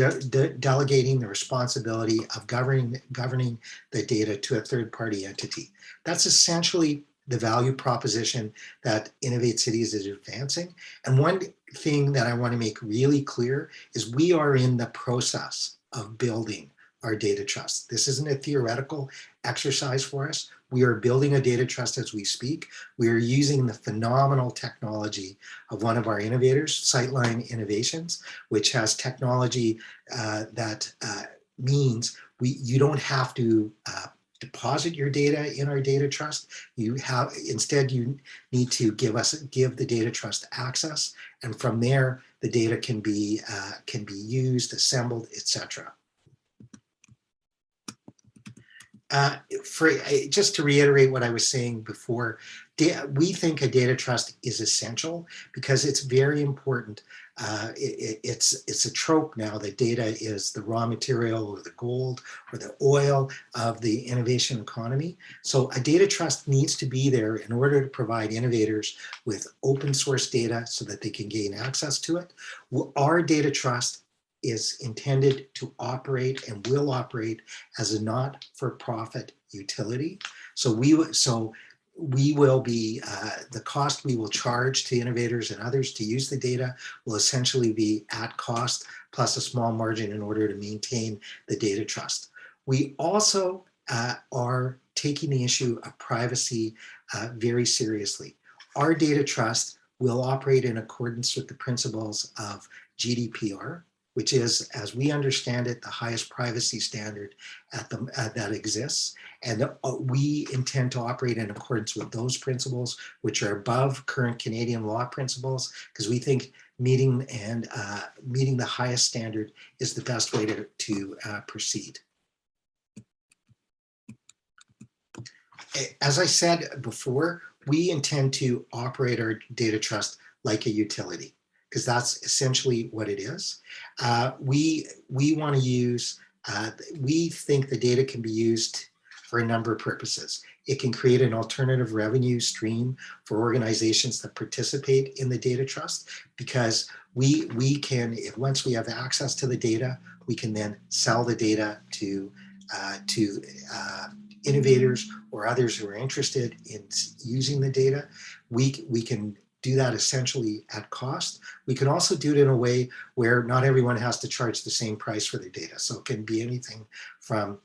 delegating the responsibility of governing the data to a third-party entity. That's essentially the value proposition that Innovate Cities is advancing. And one thing that I want to make really clear is we are in the process of building our data trust. This isn't a theoretical exercise for us. We are building a data trust as we speak. We are using the phenomenal technology of one of our innovators, Sightline Innovations, which has technology that means you don't have to deposit your data in our data trust. Instead you need to give the data trust access, and from there the data can be used, assembled, etc. Just to reiterate what I was saying before, we think a data trust is essential because it's very important. It's a trope now that data is the raw material or the gold or the oil of the innovation economy. So a data trust needs to be there in order to provide innovators with open source data so that they can gain access to it. Our data trust is intended to operate and will operate as a not-for-profit utility. So we will be, the cost we will charge to innovators and others to use the data will essentially be at cost plus a small margin in order to maintain the data trust. We also are taking the issue of privacy very seriously. Our data trust will operate in accordance with the principles of GDPR, which is, as we understand it, the highest privacy standard that exists. And we intend to operate in accordance with those principles, which are above current Canadian law principles, because we think meeting the highest standard is the best way to proceed. As I said before, we intend to operate our data trust like a utility, because that's essentially what it is. We want to use, we think the data can be used for a number of purposes. It can create an alternative revenue stream for organizations that participate in the data trust, because we can, once we have access to the data, we can then sell the data to innovators or others who are interested in using the data. We can do that essentially at cost. We can also do it in a way where not everyone has to charge the same price for their data. So it can be anything from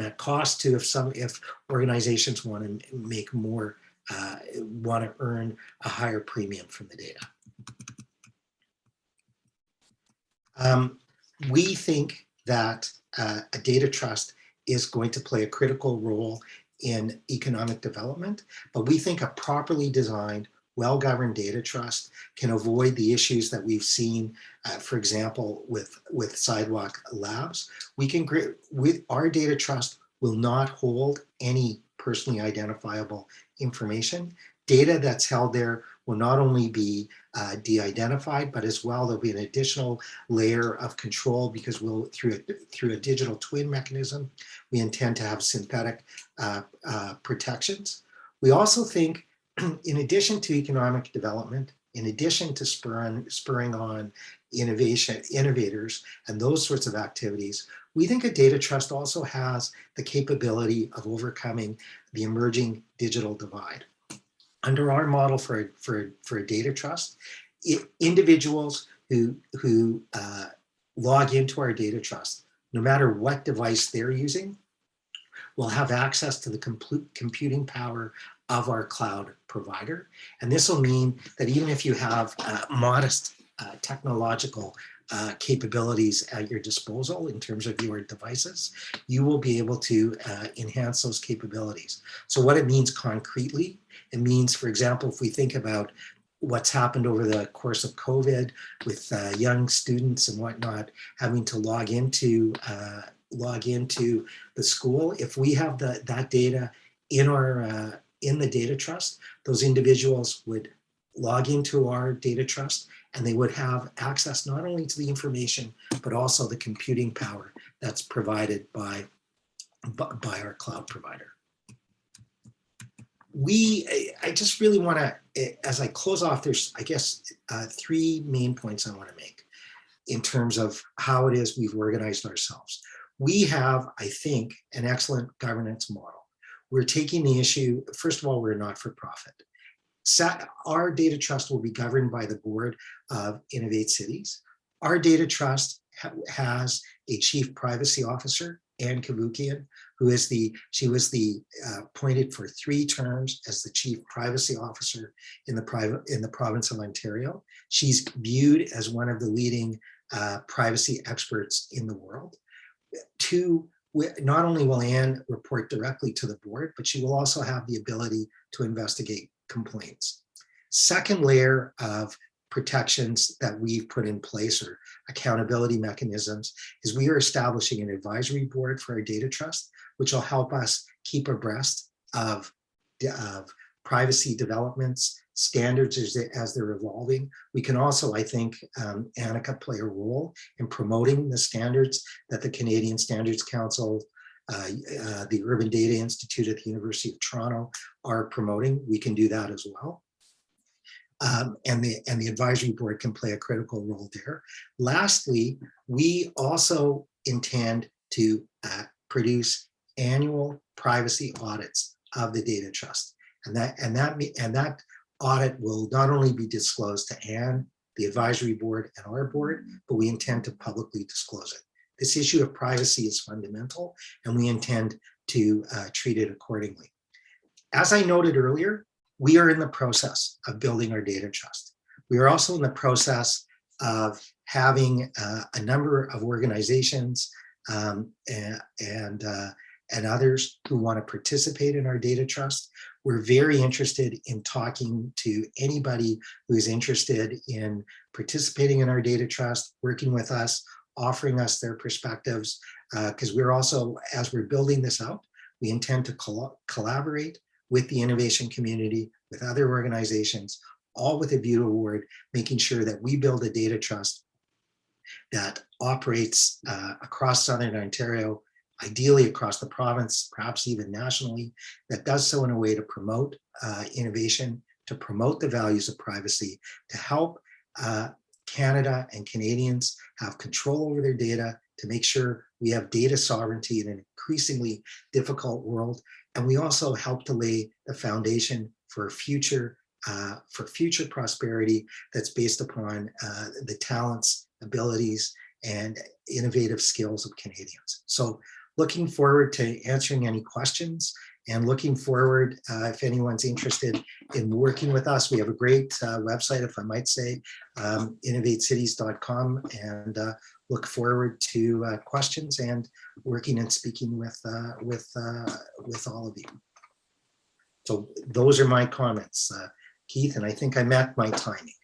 at cost to if organizations want to make more, want to earn a higher premium from the data. We think that a data trust is going to play a critical role in economic development, but we think a properly designed, well-governed data trust can avoid the issues that we've seen, for example, with Sidewalk Labs. Our data trust will not hold any personally identifiable information. Data that's held there will not only be de-identified, but as well there'll be an additional layer of control, because we'll, through a digital twin mechanism, we intend to have synthetic protections. We also think, in addition to economic development, in addition to spurring on innovators and those sorts of activities, we think a data trust also has the capability of overcoming the emerging digital divide. Under our model for a data trust, individuals who log into our data trust, no matter what device they're using, will have access to the computing power of our cloud provider. And this will mean that even if you have modest technological capabilities at your disposal in terms of your devices, you will be able to enhance those capabilities. So what it means concretely, it means, for example, if we think about what's happened over the course of COVID with young students and whatnot having to log into the school, if we have that data in the data trust, those individuals would log into our data trust, and they would have access not only to the information, but also the computing power that's provided by our cloud provider. I just really want to, as I close off, there's, I guess, 3 main points I want to make in terms of how it is we've organized ourselves. We have, I think, an excellent governance model. We're taking the issue, first of all, we're not for profit. Our data trust will be governed by the board of Innovate Cities. Our data trust has a chief privacy officer, Anne Kavukian, she was appointed for 3 terms as the chief privacy officer in the province of Ontario. She's viewed as one of the leading privacy experts in the world. 2, not only will Anne report directly to the board, but she will also have the ability to investigate complaints. Second layer of protections that we've put in place, or accountability mechanisms, is we are establishing an advisory board for our data trust, which will help us keep abreast of privacy developments, standards as they're evolving. We can also, I think, Anneke, play a role in promoting the standards that the Canadian Standards Council, the Urban Data Institute at the University of Toronto are promoting. We can do that as well. And the advisory board can play a critical role there. Lastly, we also intend to produce annual privacy audits of the data trust, and that audit will not only be disclosed to Anne, the advisory board, and our board, but we intend to publicly disclose it. This issue of privacy is fundamental, and we intend to treat it accordingly. As I noted earlier, we are in the process of building our data trust. We are also in the process of having a number of organizations and others who want to participate in our data trust. We're very interested in talking to anybody who is interested in participating in our data trust, working with us, offering us their perspectives, because we're also, as we're building this out, we intend to collaborate with the innovation community, with other organizations, all with a view toward making sure that we build a data trust that operates across Southern Ontario, ideally across the province, perhaps even nationally, that does so in a way to promote innovation, to promote the values of privacy, to help Canada and Canadians have control over their data, to make sure we have data sovereignty in an increasingly difficult world. And we also help to lay the foundation for future prosperity that's based upon the talents, abilities, and innovative skills of Canadians. So looking forward to answering any questions, and looking forward, if anyone's interested in working with us, we have a great website, if I might say, innovatecities.com, and look forward to questions and working and speaking with all of you. So those are my comments, Keith, and I think I met my timing.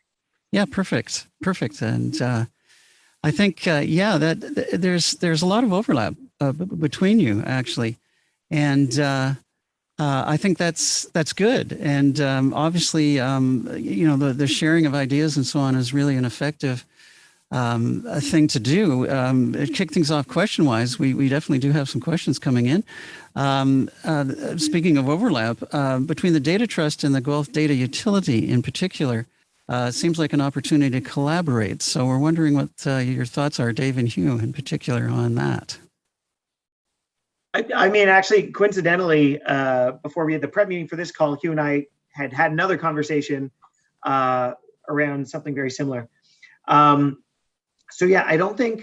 Yeah, perfect. And I think, yeah, that there's a lot of overlap between you, actually, and I think that's good. And obviously, you know, the sharing of ideas and so on is really an effective thing to do. Kick things off question-wise, we definitely do have some questions coming in. Speaking of overlap, between the Data Trust and the Guelph Data Utility in particular, seems like an opportunity to collaborate. So we're wondering what your thoughts are, Dave and Hugh, in particular on that. I mean, actually, coincidentally, before we had the prep meeting for this call, Hugh and I had another conversation around something very similar. So yeah, I don't think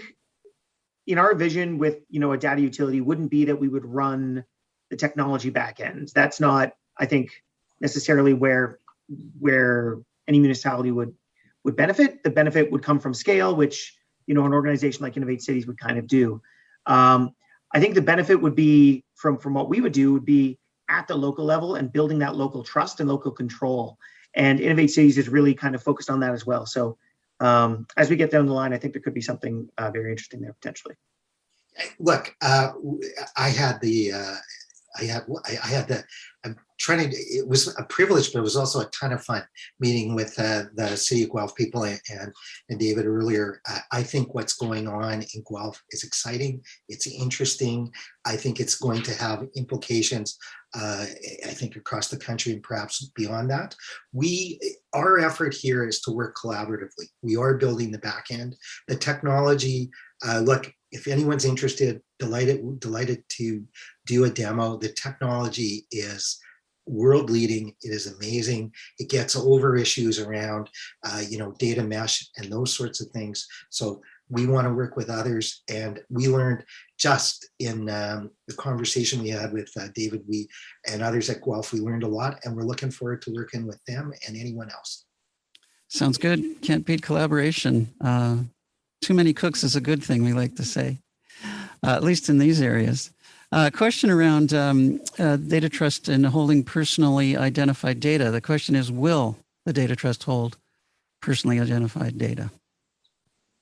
in our vision with, you know, a data utility wouldn't be that we would run the technology backends. That's not, I think, necessarily where any municipality would benefit. The benefit would come from scale, which, you know, an organization like Innovate Cities would kind of do. I think the benefit would be from what we would do would be at the local level and building that local trust and local control. And Innovate Cities is really kind of focused on that as well. So as we get down the line, I think there could be something very interesting there potentially. Look, I had the I'm trying to, it was a privilege, but it was also a ton of fun meeting with the City of Guelph people and David earlier. I think what's going on in Guelph is exciting. It's interesting. I think it's going to have implications, I think, across the country and perhaps beyond that. Our effort here is to work collaboratively. We are building the back end. The technology, look, if anyone's interested, delighted to do a demo. The technology is world leading. It is amazing. It gets over issues around, data mesh and those sorts of things. So we want to work with others. And we learned just in the conversation we had with David, and others at Guelph, we learned a lot, and we're looking forward to working with them and anyone else. Sounds good. Can't beat collaboration. Too many cooks is a good thing, we like to say, at least in these areas. Question around data trust and holding personally identified data. The question is, will the data trust hold personally identified data?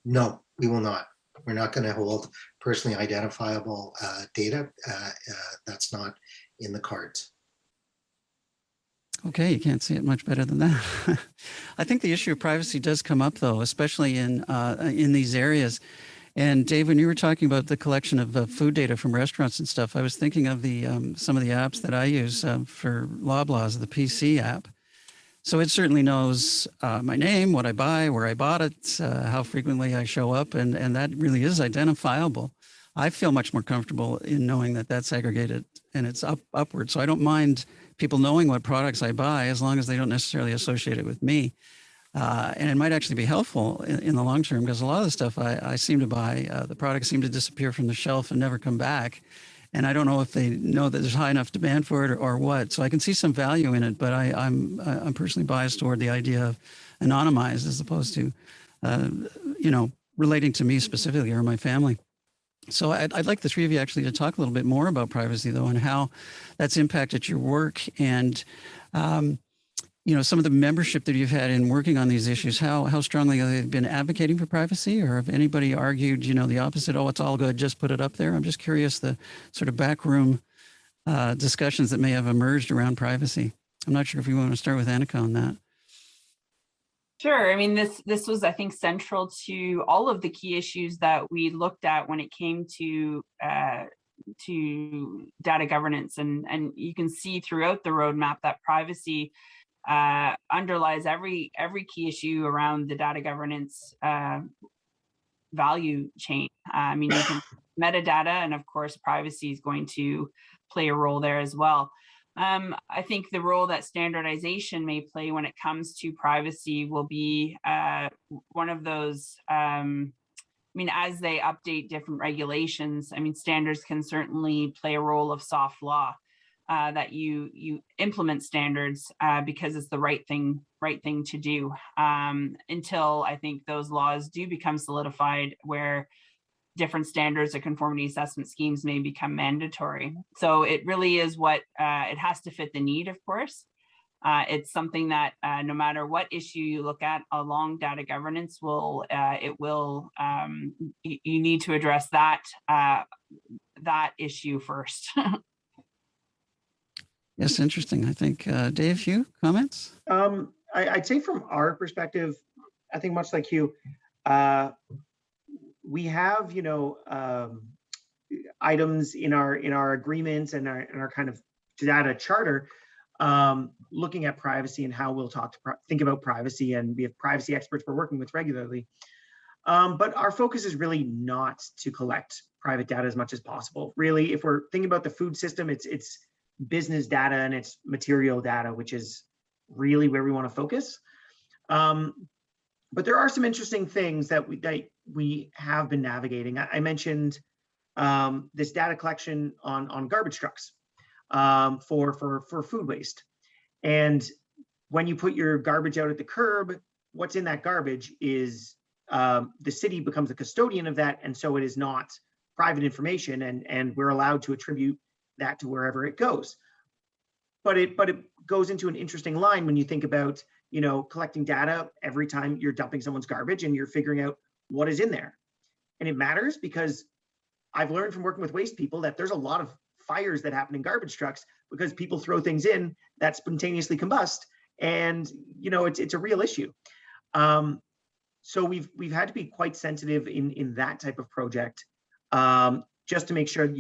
No, we will not. We're not going to hold personally identifiable data. That's not in the cards. Okay, you can't see it much better than that. I think the issue of privacy does come up, though, especially in these areas. And Dave, when you were talking about the collection of food data from restaurants and stuff, I was thinking of the some of the apps that I use for Loblaws, the PC app. So it certainly knows my name, what I buy, where I bought it, how frequently I show up, and that really is identifiable. I feel much more comfortable in knowing that that's aggregated and it's upward. So I don't mind people knowing what products I buy as long as they don't necessarily associate it with me. And it might actually be helpful in the long term, because a lot of the stuff I seem to buy, the products seem to disappear from the shelf and never come back. And I don't know if they know that there's high enough demand for it or what. So I can see some value in it, but I'm personally biased toward the idea of anonymized as opposed to, relating to me specifically or my family. So I'd like the three of you actually to talk a little bit more about privacy, though, and how that's impacted your work and, some of the membership that you've had in working on these issues. How strongly have they been advocating for privacy, or have anybody argued, the opposite? Oh, it's all good, just put it up there. I'm just curious the sort of backroom discussions that may have emerged around privacy. I'm not sure if you want to start with Anneke on that. Sure. I mean, this was, I think, central to all of the key issues that we looked at when it came to data governance, and you can see throughout the roadmap that privacy underlies every key issue around the data governance value chain. I mean, you can metadata, and of course, privacy is going to play a role there as well. I think the role that standardization may play when it comes to privacy will be one of those, as they update different regulations, standards can certainly play a role of soft law, that you implement standards because it's the right thing to do, until I think those laws do become solidified, where different standards or conformity assessment schemes may become mandatory. So it really is what it has to fit the need, of course. It's something that no matter what issue you look at along data governance, you need to address that issue first. Yes, interesting. I think, Dave, Hugh, comments? I'd say from our perspective, I think much like Hugh, we have, items in our agreements and our kind of data charter, looking at privacy and how we'll think about privacy, and we have privacy experts we're working with regularly. But our focus is really not to collect private data as much as possible. Really, if we're thinking about the food system, it's business data and it's material data, which is really where we want to focus. But there are some interesting things that we have been navigating. I mentioned this data collection on garbage trucks for food waste. And when you put your garbage out at the curb, what's in that garbage is the city becomes a custodian of that, and so it is not private information, and we're allowed to attribute that to wherever it goes. But it goes into an interesting line when you think about collecting data every time you're dumping someone's garbage and you're figuring out what is in there. And it matters because I've learned from working with waste people that there's a lot of fires that happen in garbage trucks because people throw things in that spontaneously combust, and it's a real issue. So we've had to be quite sensitive in that type of project, just to make sure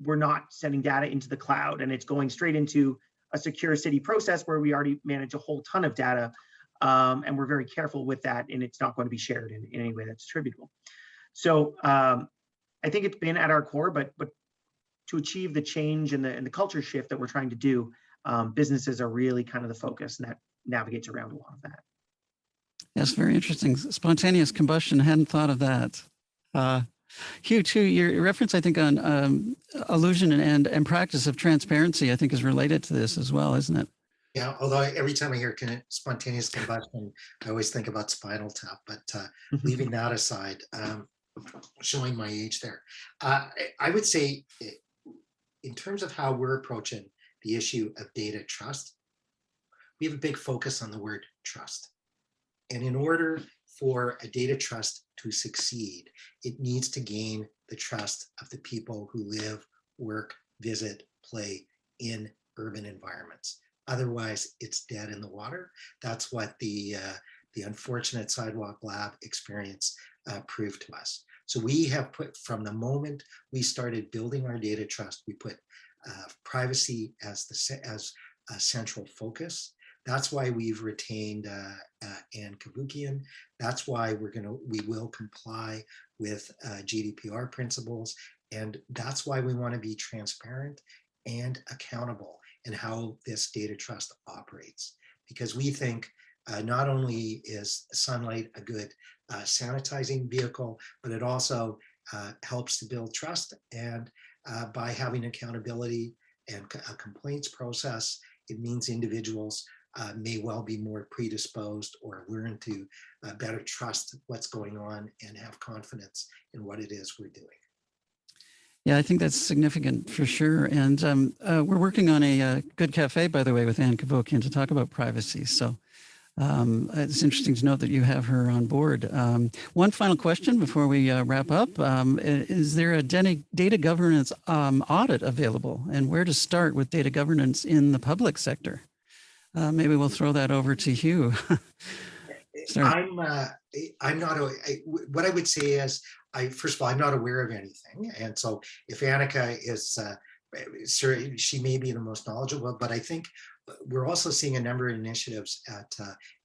we're not sending data into the cloud and it's going straight into a secure city process where we already manage a whole ton of data, and we're very careful with that, and it's not going to be shared in any way that's attributable. So I think it's been at our core, but to achieve the change and the culture shift that we're trying to do, businesses are really kind of the focus, and that navigates around a lot of that. Yes, very interesting. Spontaneous combustion, hadn't thought of that. Hugh, too, your reference, I think, on illusion and practice of transparency, I think, is related to this as well, isn't it? Yeah, although every time I hear spontaneous combustion, I always think about Spinal Tap, but leaving that aside, showing my age there, I would say in terms of how we're approaching the issue of data trust, we have a big focus on the word trust. And in order for a data trust to succeed, it needs to gain the trust of the people who live, work, visit, play in urban environments. Otherwise, it's dead in the water. That's what the unfortunate Sidewalk Lab experience proved to us. So we have put, from the moment we started building our data trust, we put privacy as a central focus. That's why we've retained Anne Kavukian. That's why we will comply with GDPR principles. And that's why we want to be transparent and accountable in how this data trust operates. Because we think not only is sunlight a good sanitizing vehicle, but it also helps to build trust. And by having accountability and a complaints process, it means individuals may well be more predisposed or learn to better trust what's going on and have confidence in what it is we're doing. Yeah, I think that's significant for sure. And we're working on a Good Cafe, by the way, with Anne Kavukian to talk about privacy. So it's interesting to note that you have her on board. One final question before we wrap up. Is there a data governance audit available, and where to start with data governance in the public sector? Maybe we'll throw that over to Hugh. I'm not, what I would say is, first of all, I'm not aware of anything. And so if Anneke is, she may be the most knowledgeable, but I think we're also seeing a number of initiatives at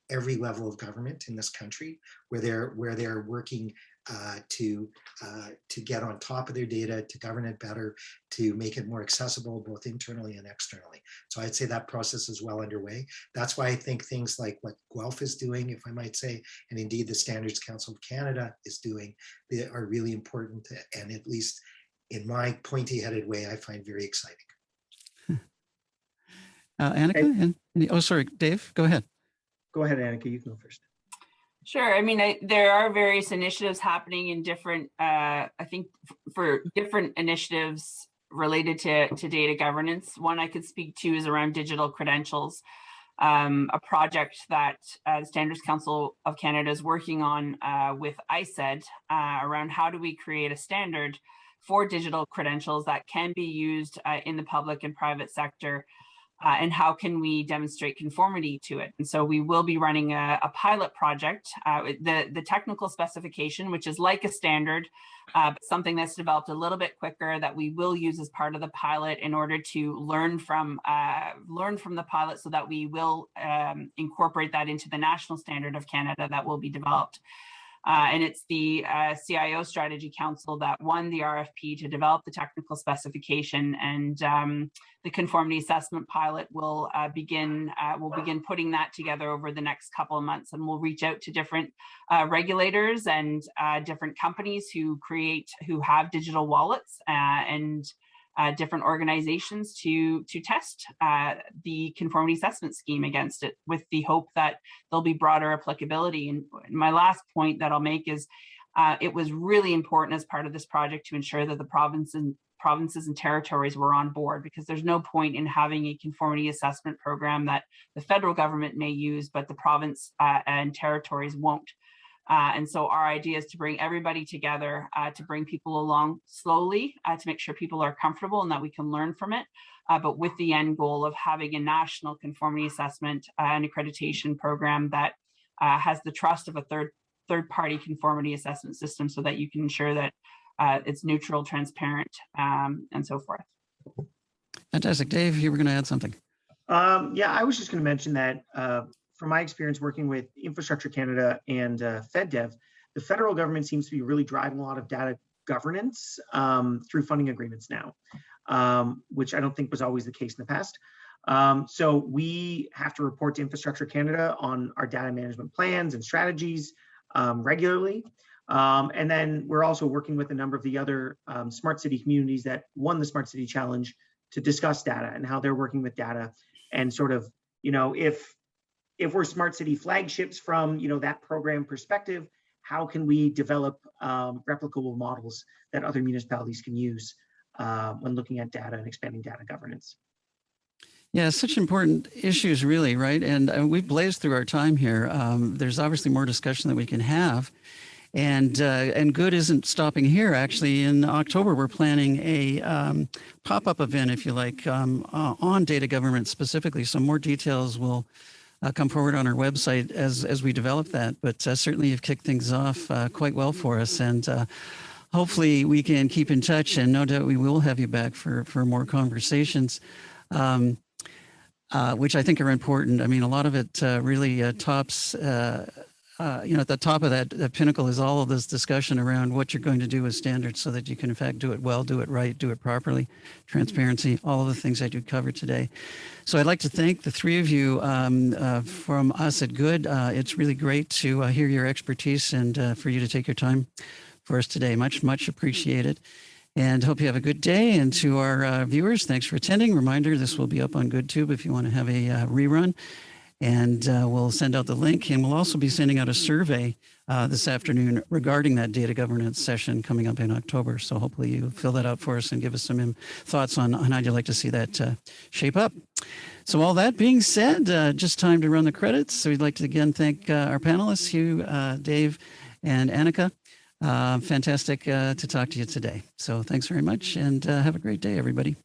every level of government in this country where they're working to get on top of their data, to govern it better, to make it more accessible both internally and externally. So I'd say that process is well underway. That's why I think things like what Guelph is doing, if I might say, and indeed the Standards Council of Canada is doing, they are really important, and at least in my pointy-headed way, I find very exciting. Anneke? Oh, sorry, Dave, go ahead. Go ahead, Anneke, you can go first. Sure. I mean, there are various initiatives happening in different, I think for different initiatives related to data governance. One I could speak to is around digital credentials, a project that the Standards Council of Canada is working on with ICED around how do we create a standard for digital credentials that can be used in the public and private sector. And how can we demonstrate conformity to it? And so we will be running a pilot project. The technical specification, which is like a standard, but something that's developed a little bit quicker, that we will use as part of the pilot in order to learn from the pilot, so that we will incorporate that into the national standard of Canada that will be developed. And it's the CIO Strategy Council that won the RFP to develop the technical specification, and the conformity assessment pilot will begin putting that together over the next couple of months, and we'll reach out to different regulators and different companies who have digital wallets and different organizations to test the conformity assessment scheme against it, with the hope that there'll be broader applicability. And my last point that I'll make is it was really important as part of this project to ensure that the provinces and territories were on board, because there's no point in having a conformity assessment program that the federal government may use, but the province and territories won't. And so our idea is to bring everybody together, to bring people along slowly, to make sure people are comfortable and that we can learn from it, but with the end goal of having a national conformity assessment and accreditation program that has the trust of a third-party conformity assessment system, so that you can ensure that it's neutral, transparent, and so forth. Fantastic. Dave, you were going to add something. Yeah, I was just going to mention that from my experience working with Infrastructure Canada and FedDev, the federal government seems to be really driving a lot of data governance through funding agreements now, which I don't think was always the case in the past. So we have to report to Infrastructure Canada on our data management plans and strategies regularly. And then we're also working with a number of the other smart city communities that won the Smart City Challenge to discuss data and how they're working with data, and sort of, if we're smart city flagships from, that program perspective, how can we develop replicable models that other municipalities can use when looking at data and expanding data governance? Yeah, such important issues, really, right? And we've blazed through our time here. There's obviously more discussion that we can have. And good isn't stopping here. Actually, in October, we're planning a pop-up event, if you like, on data governance specifically. So more details will come forward on our website as we develop that. But certainly you've kicked things off quite well for us. And hopefully we can keep in touch. And no doubt we will have you back for more conversations, which I think are important. I mean, a lot of it really tops... at the top of that pinnacle is all of this discussion around what you're going to do with standards, so that you can, in fact, do it well, do it right, do it properly, transparency, all of the things that you covered today. So I'd like to thank the three of you from us at Good. It's really great to hear your expertise and for you to take your time for us today. Much, much appreciated. And hope you have a good day. And to our viewers, thanks for attending. Reminder, this will be up on GoodTube if you want to have a rerun. And we'll send out the link, and we'll also be sending out a survey this afternoon regarding that data governance session coming up in October. So hopefully you fill that out for us and give us some thoughts on how you'd like to see that shape up. So all that being said, just time to run the credits. So we'd like to again thank our panelists, Hugh, Dave, and Anneke. Fantastic to talk to you today. So thanks very much, and have a great day, everybody.